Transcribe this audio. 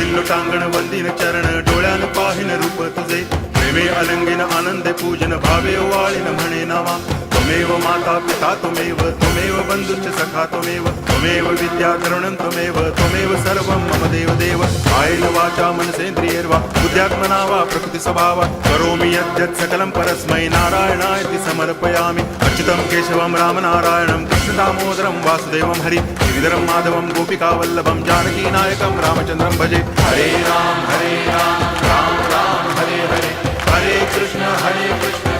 करिल्लो टांगण वंदिन चरण डोळ्यान पाहिन रूप तुझे प्रेमे अलंगिन आनंदे पूजन भावे वाळीन म्हणे नावा त्वमेव माता पिता त्वमेव बंधुश्च सखा त्वमेव विद्या तरुणं त्वमेव सर्वं मम देव आयेन वाचा मनसेन्द्रियैर्वा बुद्ध्यात्मना वा प्रकृति स्वभावा करोमि यद्यत् सकलं परस्मै नारायणायति समर्पयामि अच्युतं केशवं रामनारायणं कृष्णदामोदरं वासुदेवं हरि गिरिधरं माधवं गोपिकावल्लभं जानकीनायकं रामचन्द्रं भजे हरे राम राम राम हरे हरे हरे कृष्ण